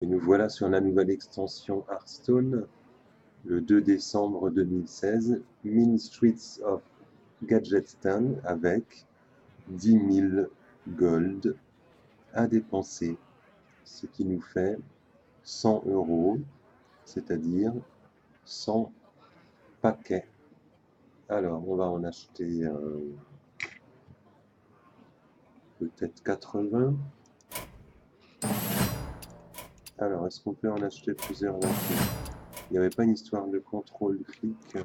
Et nous voilà sur la nouvelle extension Hearthstone, le 2 décembre 2016, Mean Streets of Gadgetstan avec 10 000 gold à dépenser, ce qui nous fait 100 euros, c'est-à-dire 100 paquets. Alors, on va en acheter peut-être 80. Alors, est-ce qu'on peut en acheter plusieurs d'un coup? Il n'y avait pas une histoire de contrôle-clic?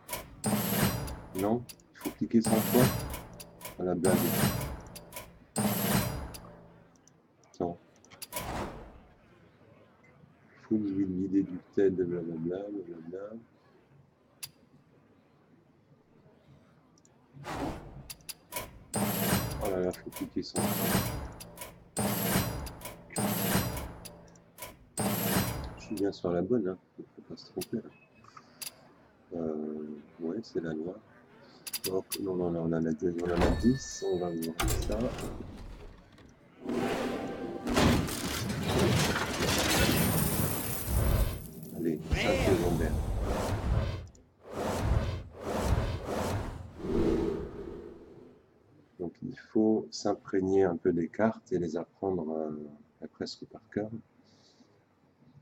Non? Il faut cliquer 100 fois? À la blague. Attends. Full will be deducted, blablabla, blablabla. Oh là là, faut cliquer 100 fois. Je suis bien sur la bonne, hein. Faut pas se tromper. Ouais, c'est la loi. Oh, non, non, non, on en a 10, on va ouvrir ça. Allez, 5 légendaires. Donc il faut s'imprégner un peu des cartes et les apprendre presque par cœur.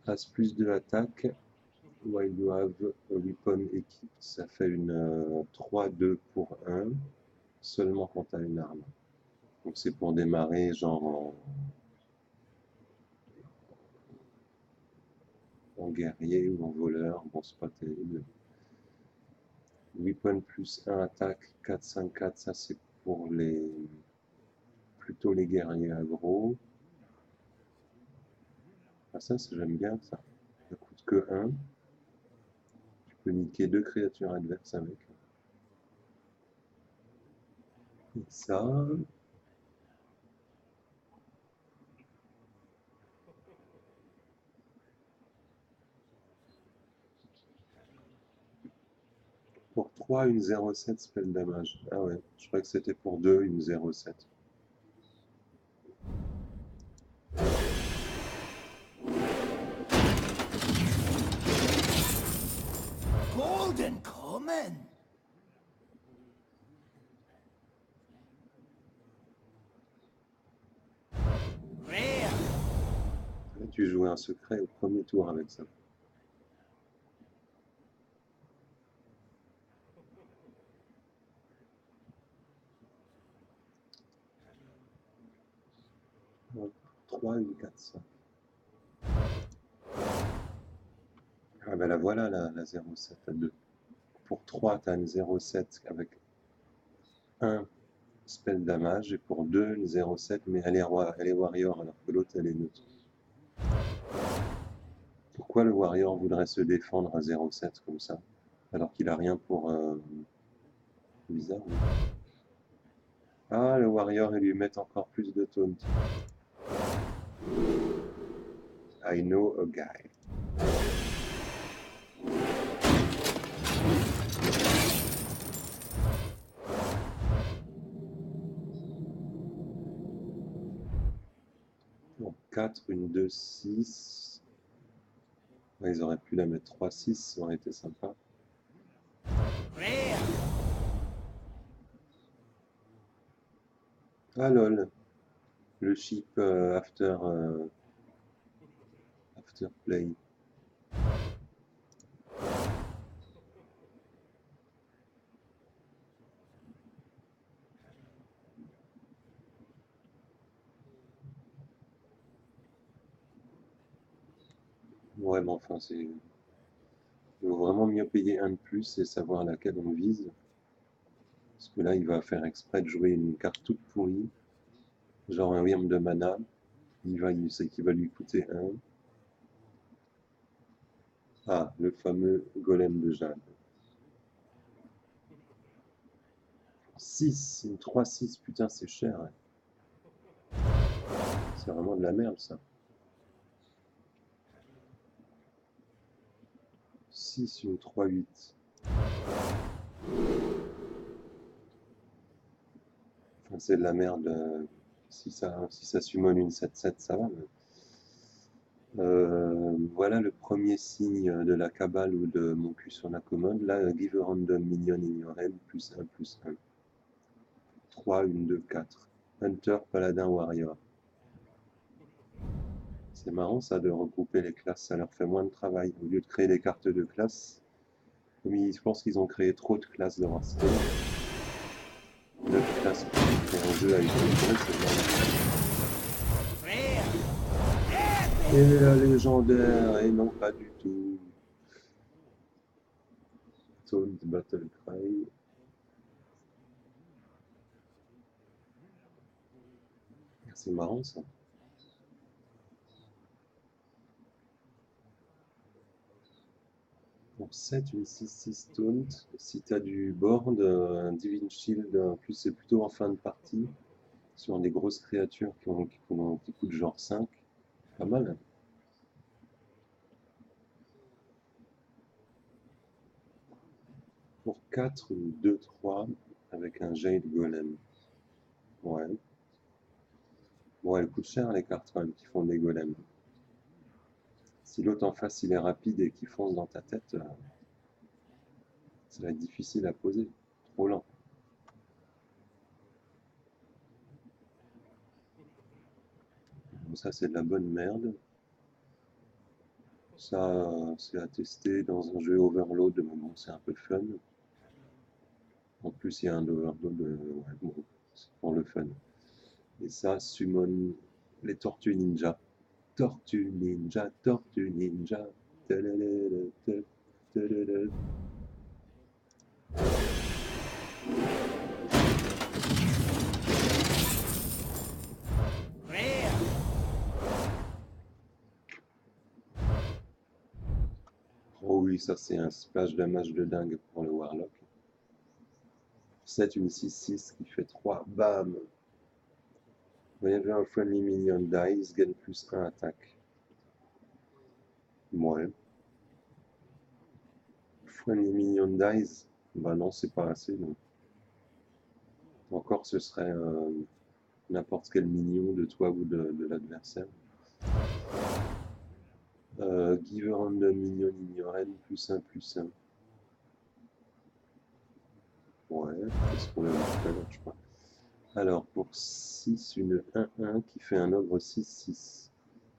Passe plus de l'attaque. While you have a weapon equipped, ça fait une 3-2 pour 1, seulement quand tu as une arme. Donc c'est pour démarrer genre en guerrier ou en voleur, bon c'est pas terrible. Weapon plus 1 attaque, 4-5-4, ça c'est pour plutôt les guerriers aggro. Ah ça j'aime bien ça, ça coûte que 1. Tu peux niquer 2 créatures adverses avec. Et ça, pour 3, une 0,7 spell damage. Ah ouais, je crois que c'était pour 2, une 0,7. Golden Common. Rare. Là, tu jouais un secret au premier tour avec ça. Ouais, 3, une 400. Ah ben la voilà la 0,7 à 2. Pour 3, tu as une 0,7 avec 1 spell damage, et pour 2, une 0,7, mais elle est warrior alors que l'autre elle est neutre. Pourquoi le warrior voudrait se défendre à 0,7 comme ça, alors qu'il a rien pour... Bizarre. Oui. Ah, le warrior, ils lui mettent encore plus de taunt. I know a guy. Bon, 4, une 2, 6. Ouais, ils auraient pu la mettre 3, 6, ça aurait été sympa. Rare. Ah lol, le chip after play. Ouais, mais enfin, il vaut vraiment mieux payer un de plus et savoir laquelle on vise. Parce que là, il va faire exprès de jouer une carte toute pourrie, genre un Wyrm de mana. Il sait qu'il va lui coûter 1. Ah, le fameux golem de jade. 6, une 3-6, putain, c'est cher. Ouais. C'est vraiment de la merde, ça. 6, une 3-8. Enfin, c'est de la merde. Si ça summon une 7-7, ça va. Mais... Voilà le premier signe de la cabale ou de mon cul sur la commode. Là, give a random minion in your hand, +1/+1. 3, 1, 2, 4. Hunter, paladin, warrior. C'est marrant ça de regrouper les classes, ça leur fait moins de travail. Au lieu de créer des cartes de classe, comme je pense qu'ils ont créé trop de classes dans Hearthstone. 9 classes pour créer un jeu à équilibrer, c'est vraiment. Et la légendaire, et non pas du tout. Taunt Battle Cry. C'est marrant ça. Pour 7, une 6-6 taunt. Si tu as du board, un Divine Shield, en plus c'est plutôt en fin de partie, sur des grosses créatures qui coûtent genre 5. Pas mal. Hein. Pour 4, une 2-3, avec un Jade Golem. Ouais. Bon, elles coûtent cher les cartes quand même qui font des golems. Si l'autre en face il est rapide et qu'il fonce dans ta tête, ça va être difficile à poser. Trop lent. Bon, ça c'est de la bonne merde. Ça c'est à tester dans un jeu Overload, mais bon c'est un peu fun. En plus il y a un Overload, ouais, bon, c'est pour le fun. Et ça, summon les Tortues Ninja. Tortue Ninja, Tortue Ninja. Oh oui, ça c'est un splash damage de dingue pour le Warlock. 7, une 6-6 qui fait 3. Bam! Whenever a friendly minion dies, gain +1 attaque. Ouais. Friendly minion dies? Bah non, c'est pas assez. Non. Encore, ce serait n'importe quel minion de toi ou de l'adversaire. Give a random minion in your hand, +1/+1. Ouais, c'est ce qu'on a vu tout à l'heure, je crois. Alors, pour 6, une 1-1 qui fait un ogre 6-6.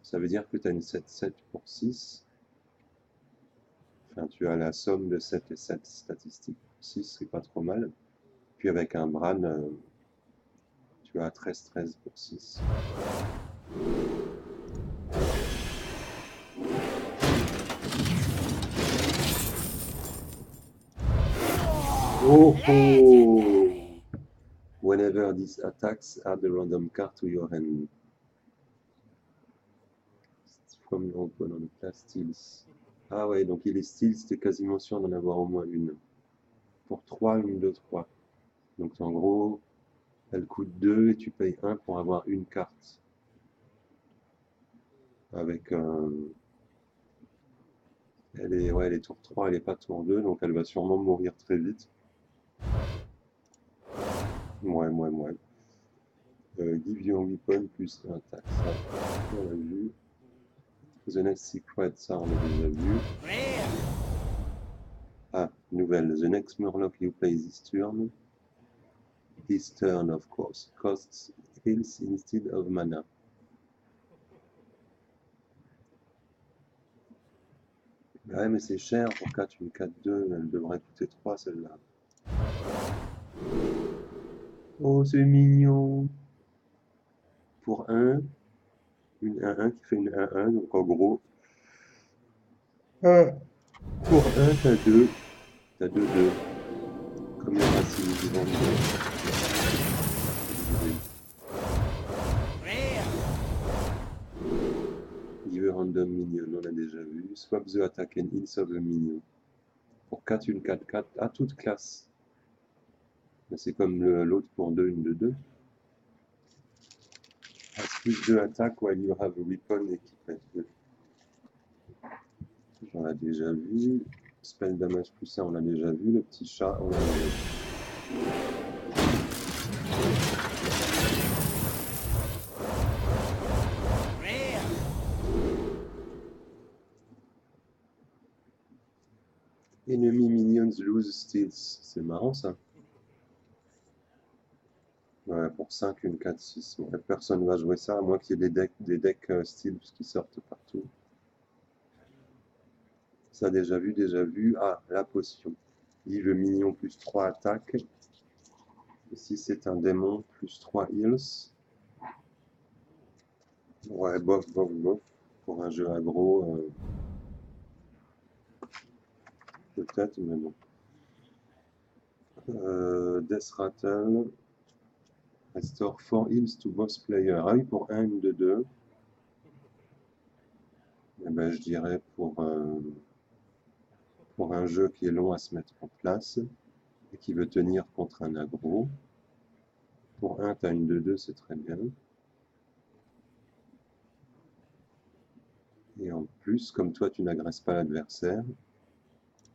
Ça veut dire que tu as une 7-7 pour 6. Enfin, tu as la somme de 7 et 7 statistiques. 6, c'est pas trop mal. Puis avec un Bran, tu as 13-13 pour 6. Oh oh! Whenever this attacks, add a random card to your hand. From your opponent, class steals. Ah ouais, donc il est steal, c'était quasiment sûr d'en avoir au moins une. Pour 3, une 2, 3. Donc en gros, elle coûte 2 et tu payes 1 pour avoir une carte. Avec elle est tour 3, elle est pas tour 2, donc elle va sûrement mourir très vite. Ouais. Give your weapon +1 attaque, ça, on l'a vu. The next secret, ça on l'a déjà vu. Ah, nouvelle. The next Murloc you play this turn of course, costs heals instead of mana. Ouais, mais c'est cher pour 4, une 4-2, elle devrait coûter 3 celle-là. Oh, c'est mignon. Pour 1, une 1-1 qui fait une 1-1, donc en gros, pour 1, t'as 2, 2-2, comme les racines du vent. Give a random minion, on l'a déjà vu. Swap the attack and heals of the minion. Pour 4, une 4-4, à toute classe. C'est comme l'autre pour 2, une 2-2. Plus 2 attaques while you have a weapon équipé. On l'a déjà vu. Spell damage plus ça, on l'a déjà vu. Le petit chat, on l'a déjà vu. Enemy minions lose steals. C'est marrant ça. Ouais, pour 5, une 4, 6. Ouais, personne va jouer ça, à moins qu'il y ait des decks steals qui sortent partout. Ça déjà vu, déjà vu. Ah, la potion. Give minion plus 3 attaques. Et si c'est un démon, plus 3 heals. Ouais, bof, bof, bof. Pour un jeu aggro, peut-être, mais bon. Death Rattle. Restore 4 heals to boss player. Ah oui, pour 1, 2, 2. Eh ben, je dirais pour un jeu qui est long à se mettre en place et qui veut tenir contre un aggro. Pour 1, tu as une 2-2, c'est très bien. Et en plus, comme toi, tu n'agresses pas l'adversaire,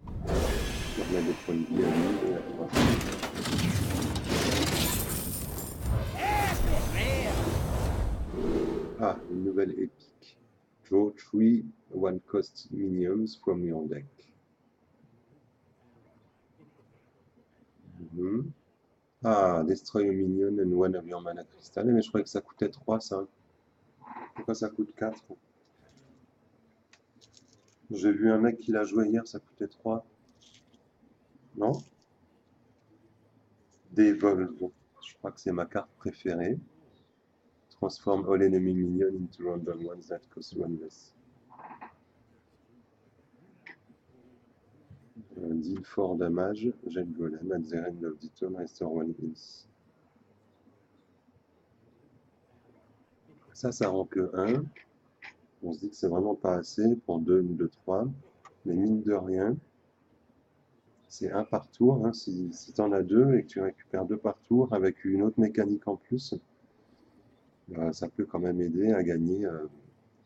tu remets des points de vie à lui et à toi. Ah, une nouvelle épique. Draw 3 one-cost minions from your deck. Ah, destroy a minion and one of your mana crystal. Mais je croyais que ça coûtait 3, ça. Pourquoi ça coûte 4? J'ai vu un mec qui l'a joué hier, ça coûtait 3. Non? Devolve. Je crois que c'est ma carte préférée. Transform all enemy minions into random ones that cost 1 less. Deal 4 damage, jet golem, at the end of the turn, restore 1 heals. Ça rend que 1. On se dit que c'est vraiment pas assez pour 2, 2, 3. Mais mine de rien, c'est 1 par tour. Hein. Si tu en as 2 et que tu récupères 2 par tour avec une autre mécanique en plus, ça peut quand même aider à gagner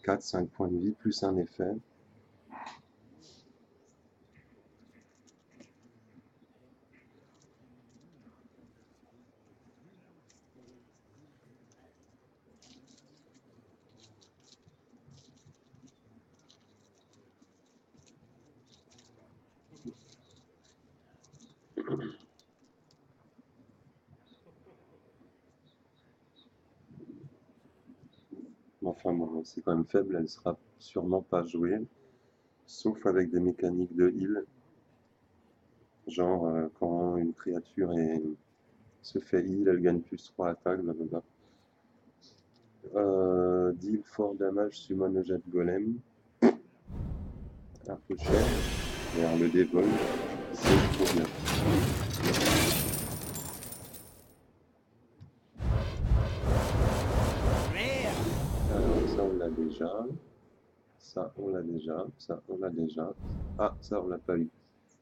4-5 points de vie plus un effet. Enfin bon, c'est quand même faible, elle sera sûrement pas jouée, sauf avec des mécaniques de heal. Genre quand une créature se fait heal, elle gagne plus 3 attaques, blablabla. Deal 4 damage, summon a jet golem. Un peu cher. Et alors le dévol, c'est trop bien. Alors ça on l'a déjà. Ça on l'a déjà. Ça on l'a déjà. Ah, ça on l'a pas eu.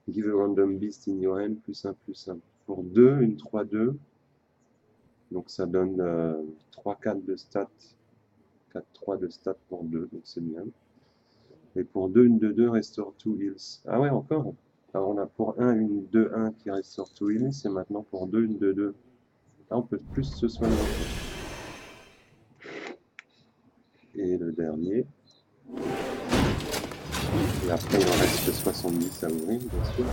Give a random beast in your hand, plus 1, plus 1. Pour 2, une 3-2. Donc ça donne 3-4 de stats. 4-3 de stats pour 2, donc c'est bien. Et pour 2, une 2-2, restore 2 heals. Ah ouais, encore. Alors on a pour 1, une 2-1 qui restore 2 heals, et maintenant pour 2, une 2-2. Là on peut plus se soigner. Et le dernier. Et après il en reste 70 à ouvrir, bien sûr.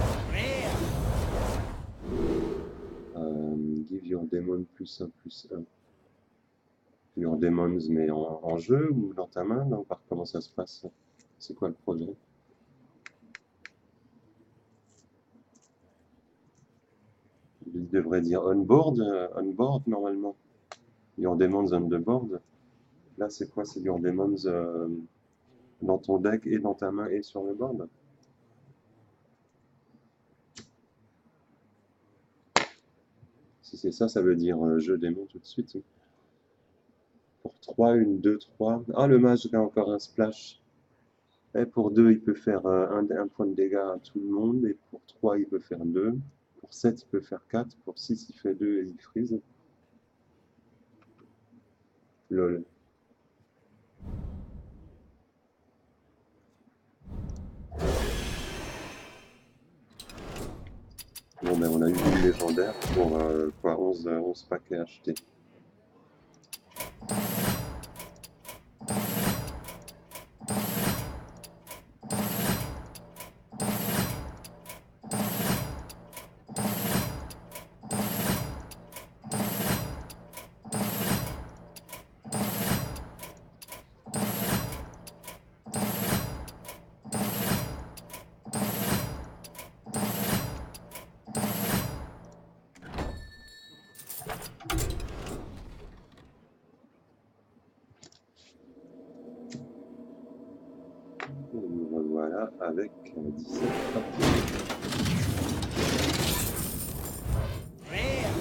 Give your demon plus 1, plus 1. Your demons, mais en jeu ou dans ta main? Non, par comment ça se passe? C'est quoi le projet? Il devrait dire on board normalement. Your demons on the board. Là, c'est quoi? C'est your demons dans ton deck et dans ta main et sur le board. Si c'est ça, ça veut dire jeu démon tout de suite. Pour 3, une 2, 3. Ah, le mage a encore un splash. Et pour 2, il peut faire un point de dégâts à tout le monde. Et pour 3, il peut faire 2. Pour 7, il peut faire 4. Pour 6, il fait 2 et il freeze. Lol. Bon, ben on a eu une légendaire pour quoi, 11 paquets achetés. Et nous revoilà avec 17 parties. Rare.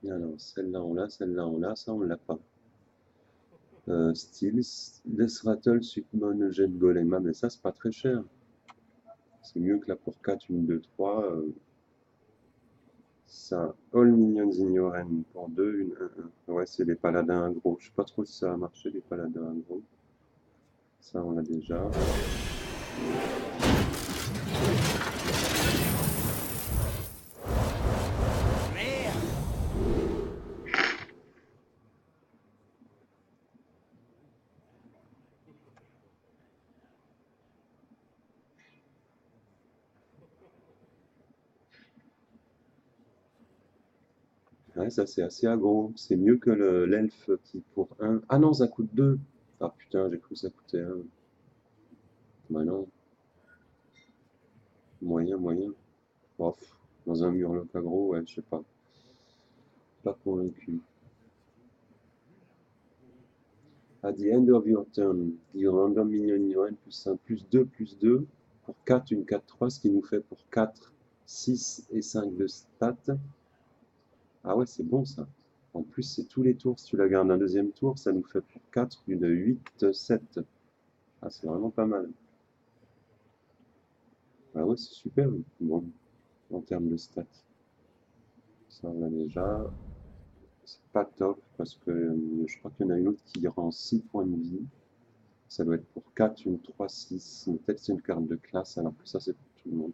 Rare. Alors, celle-là on l'a, celle-là on l'a, ça on l'a pas. Steels, Death Rattle, Summon, Jet Golem, mais ça c'est pas très cher. C'est mieux que là pour 4, 1, 2, 3. Ça, All Minions in Your Hand pour 2, une 1, 1. Ouais, c'est les paladins aggro. Je sais pas trop si ça a marché, les paladins aggro. Ça, on l'a déjà. Rare. Ouais, ça c'est assez aggro. C'est mieux que l'elfe qui pour 1. Ah non, ça coûte 2. Ah putain, j'ai cru que ça coûtait 1. Bah non. Moyen, moyen. Ouf. Dans un murloc aggro, ouais, je sais pas. Pas convaincu. At the end of your turn, your random minion in your hand plus 1, plus 2. Pour 4, une 4-3, ce qui nous fait pour 4, 6 et 5 de stats. Ah ouais, c'est bon ça. En plus, c'est tous les tours. Si tu la gardes un deuxième tour, ça nous fait pour 4 une 8, 7. Ah, c'est vraiment pas mal. Ah ouais, c'est super. Bon, en termes de stats. Ça, on a déjà. C'est pas top parce que je crois qu'il y en a une autre qui rend 6 points de vie. Ça doit être pour 4, une 3, 6. Peut-être c'est une carte de classe, alors que ça, c'est pour tout le monde.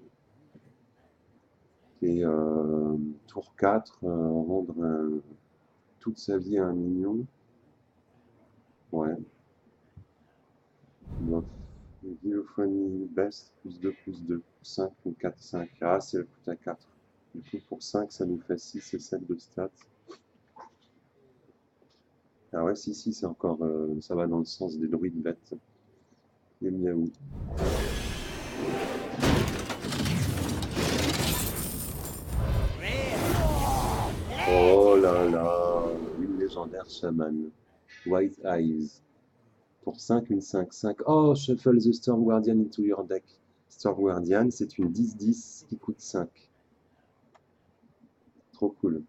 Et tour 4, rendre toute sa vie à un minion. Ouais. Bof. Philophony best, plus 2, 5 ou 4, 5. Ah, c'est le coût à 4. Du coup, pour 5, ça nous fait 6 et 7 de stats. Ah ouais, si, c'est encore. Ça va dans le sens des druides bêtes. Et miaou. Oh là là, une légendaire chaman. White Eyes. Pour 5, une 5-5. Oh, shuffle the Storm Guardian into your deck. Storm Guardian, c'est une 10-10 qui coûte 5. Trop cool.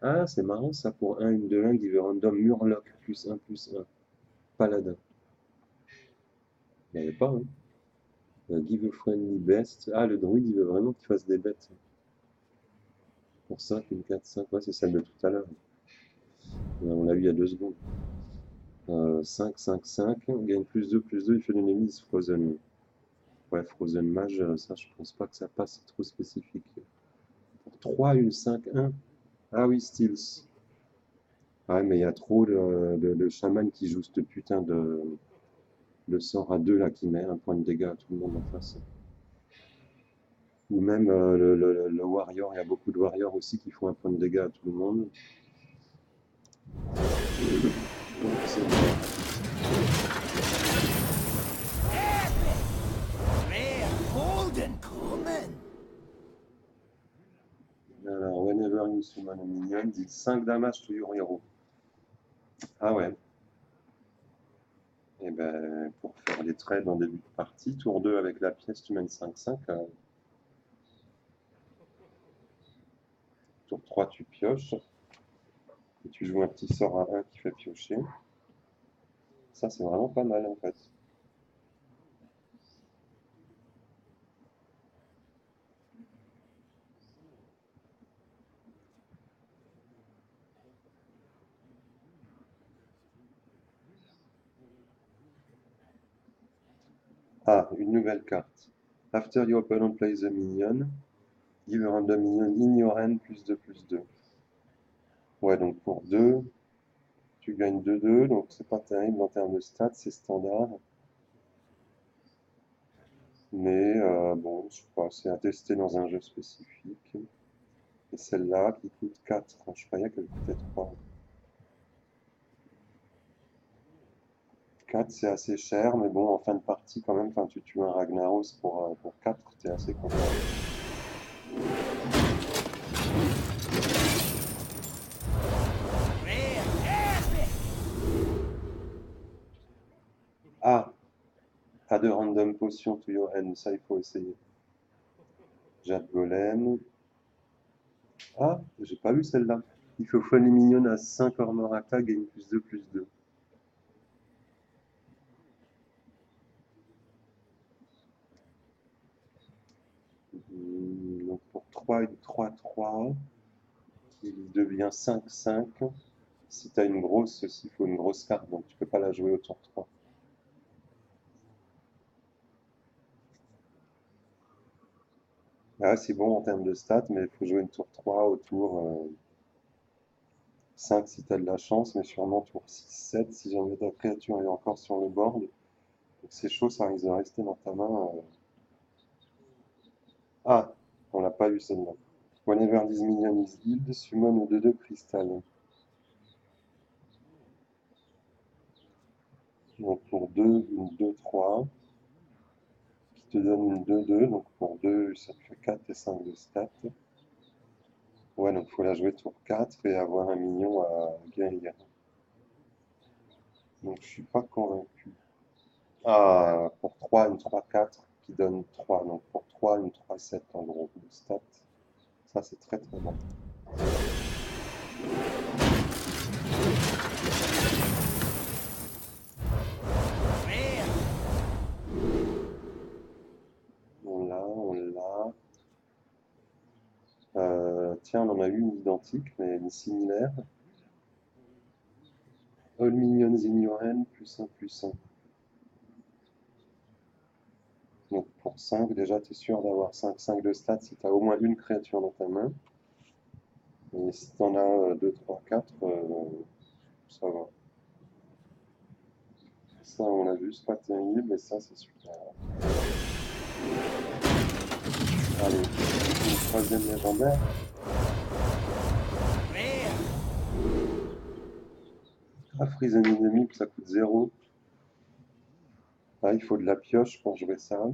Ah, c'est marrant ça pour 1, une 2, 1, give a random Murloc, plus 1. Paladin. Il n'y avait pas, hein. Give a friendly best. Ah, le druide, il veut vraiment qu'il fasse des bêtes. Pour 5, une 4-5. Ouais, c'est celle de tout à l'heure. On l'a eu il y a 2 secondes. 5, 5, 5. On gagne plus 2, il fait l'ennemi Frozen. Ouais, Frozen Mage, ça, je pense pas que ça passe, c'est trop spécifique. Pour 3, une 5, 1. Ah oui, Steels. Ouais, mais il y a trop de chamans qui jouent ce putain de sort à 2 là qui met un point de dégâts à tout le monde en face. Ou même le warrior, il y a beaucoup de warriors aussi qui font un point de dégâts à tout le monde. Donc c'est Rare. Golden Common. alors, whenever you summon a minion, deal 5 damage to your hero. Ah ouais. Et ben pour faire les trades en début de partie, tour 2 avec la pièce, tu mènes 5-5. Tour 3, tu pioches. Et tu joues un petit sort à 1 qui fait piocher. Ça, c'est vraiment pas mal en fait. Ah, une nouvelle carte. After your opponent plays a minion, give a random minion in your hand, plus 2. Ouais, donc pour 2, tu gagnes 2-2, donc c'est pas terrible en termes de stats, c'est standard. Mais bon, je sais pas, c'est à tester dans un jeu spécifique. Et celle-là qui coûte 4, je croyais qu'elle coûtait 3. 4, c'est assez cher, mais bon, en fin de partie, quand même, enfin, tu tues un Ragnaros pour 4, t'es assez content. Add a random potion to your hand, ça il faut essayer. Jade Golem. Ah, j'ai pas vu celle-là. Il faut Funny Minion à 5 armor attack, gagne +2/+2. Donc pour 3, une 3/3, il devient 5/5. Si tu as une grosse, il faut une grosse carte, donc tu peux pas la jouer au tour 3. Ah, c'est bon en termes de stats, mais il faut jouer une tour 3 au tour 5 si tu as de la chance, mais sûrement tour 6-7 si jamais ta créature est encore sur le board. Donc c'est chaud, ça risque de rester dans ta main. Ah, on l'a pas eu celle-là. Whenever this minion is healed, summon au 2/2 cristal. Donc pour 2, une 2/3, qui te donne une 2/2, donc pour 2, ça te fait 4 et 5 de stats. Ouais, donc il faut la jouer tour 4 et avoir un minion à guérir. Donc je suis pas convaincu. Ah, pour 3, une 3/4 qui donne 3. Donc pour 3, une 3/7 en gros de stats. Ça c'est très très bon. Rare. On l'a, on l'a. Tiens, on en a eu une identique, mais une similaire. All minions in your hand, +1/+1. Donc pour 5, déjà tu es sûr d'avoir 5/5 de stats si tu as au moins une créature dans ta main. Et si tu en as 2, 3, 4, ça va. Ça, on l'a vu, c'est pas terrible, mais ça, c'est super. Allez, une troisième légendaire. Rare. Ah, freeze un ennemi, ça coûte 0. Ah, il faut de la pioche pour jouer ça.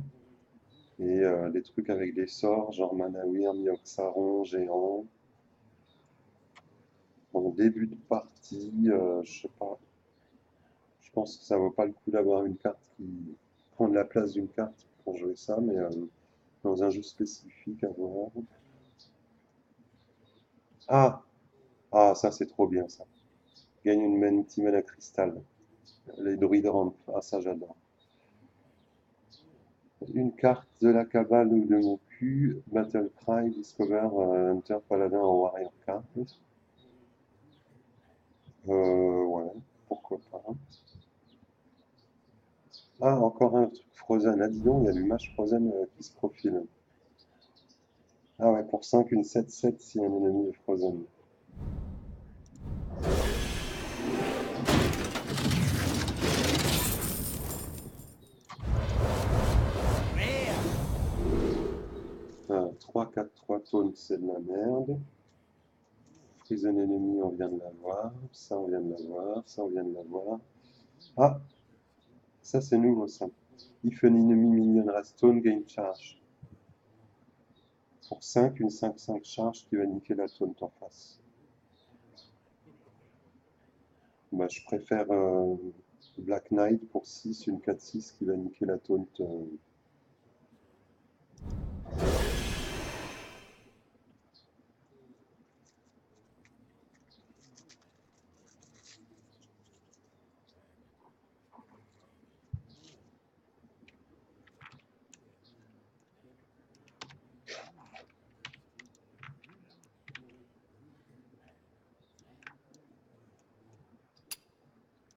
Et des trucs avec des sorts, genre Manawir, Mioxaron, Géant. En début de partie, je sais pas. Je pense que ça vaut pas le coup d'avoir une carte qui prend de la place d'une carte pour jouer ça, mais dans un jeu spécifique à voir. Ah! Ah, ça c'est trop bien ça. Gagne une petit mana cristal. Les druides ramp. Ah, ça j'adore. Une carte de la cabale ou de mon cul. Battle Cry, Discover, Hunter Paladin en Warrior Card. Ouais, pourquoi pas. Ah, encore un truc Frozen. Ah, dis donc, il y a du match Frozen qui se profile. Ah ouais, pour 5, une 7/7 si un ennemi est Frozen. Rare. 3/4/3 taunt, c'est de la merde. Freeze un ennemi, on vient de l'avoir. Ça, on vient de l'avoir. Ça, on vient de l'avoir. Ah, ça c'est nouveau ça. If an enemy minion Rastone, gain charge. Pour 5, une 5/5 charge qui va niquer la taunt en face. Bah, je préfère Black Knight pour 6, une 4/6 qui va niquer la taunt.